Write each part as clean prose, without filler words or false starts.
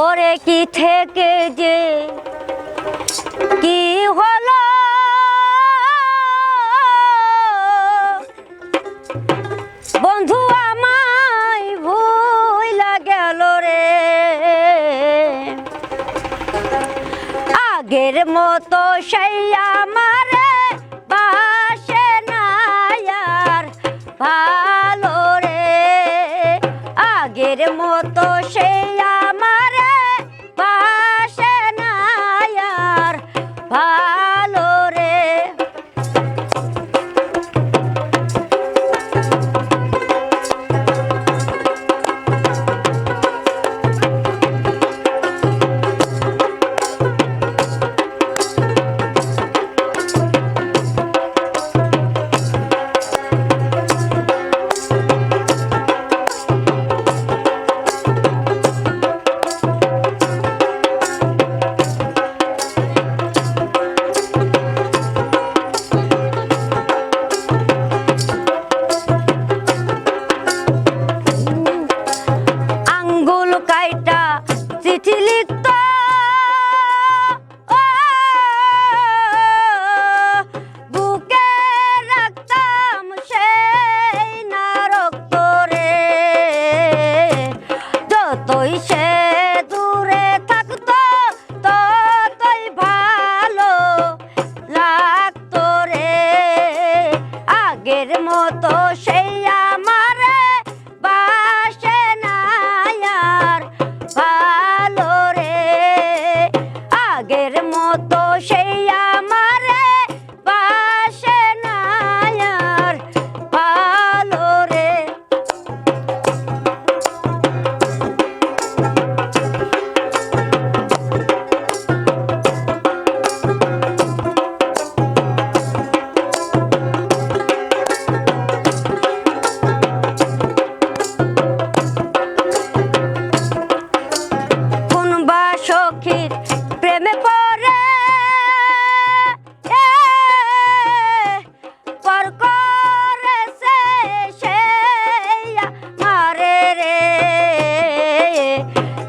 ওরে কি থেকে যে কি হলো বন্ধু আমায় ভুইলা গেল রে। আগের মতো সেই আমারে বাসে না আর ভালো রে। আগের মতো সেই আমারে বাসে না আর ভালো রে। কাইটা চিঠি লিখত বুকে রাখতাম সেই না রক্ত রে। যতই সে দূরে থাকতো ততই ভালো লাগতো রে। আগের মতো সেই আমারে বাসে না আর ভালো রে। আগের মতো সেই আমারে বাসে না আর ভালো রে। সখীর প্রেমে পড়ে পর করেছে সেই মারে রে।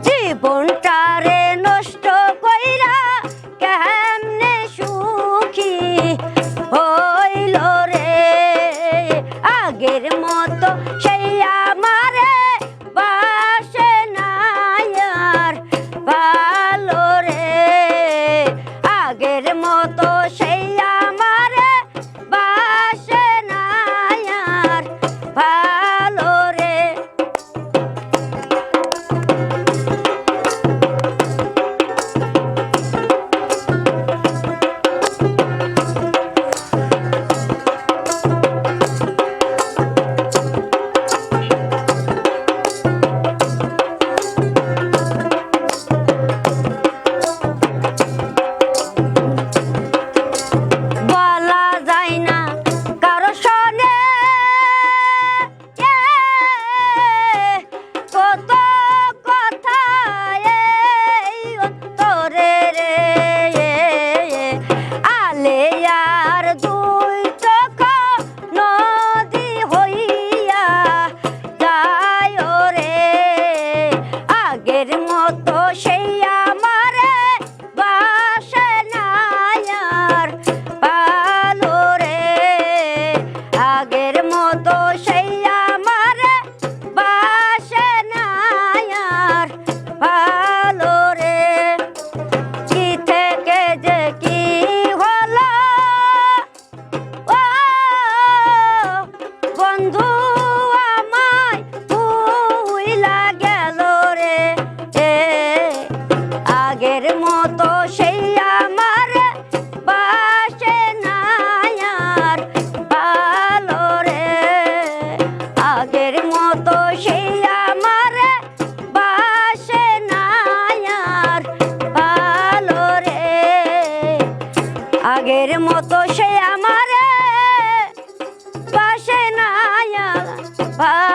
জীবনটারে নষ্ট কইরা কেমনে সুখী হইল রে। আগের মতো সেই আমারে বাসে না আর ভালো রে। আগের মতো সেই আমারে বাসে না আর ভালো রে। আগের মতো সেই আমারে বাসে না আর ভালো রে। আগের মতো সেই আমারে বাসে না আর ভালো রে। কি থেকে যে কি হলো ও বন্ধু আমায় ভুইলা গেল রে। আগের মতো সেই আমারে বাসে না আর ভালো রে। আগের মতো সেই আমারে বাসে না আর ভালো রে। আগের মতো সেই আমারে বাসে না আর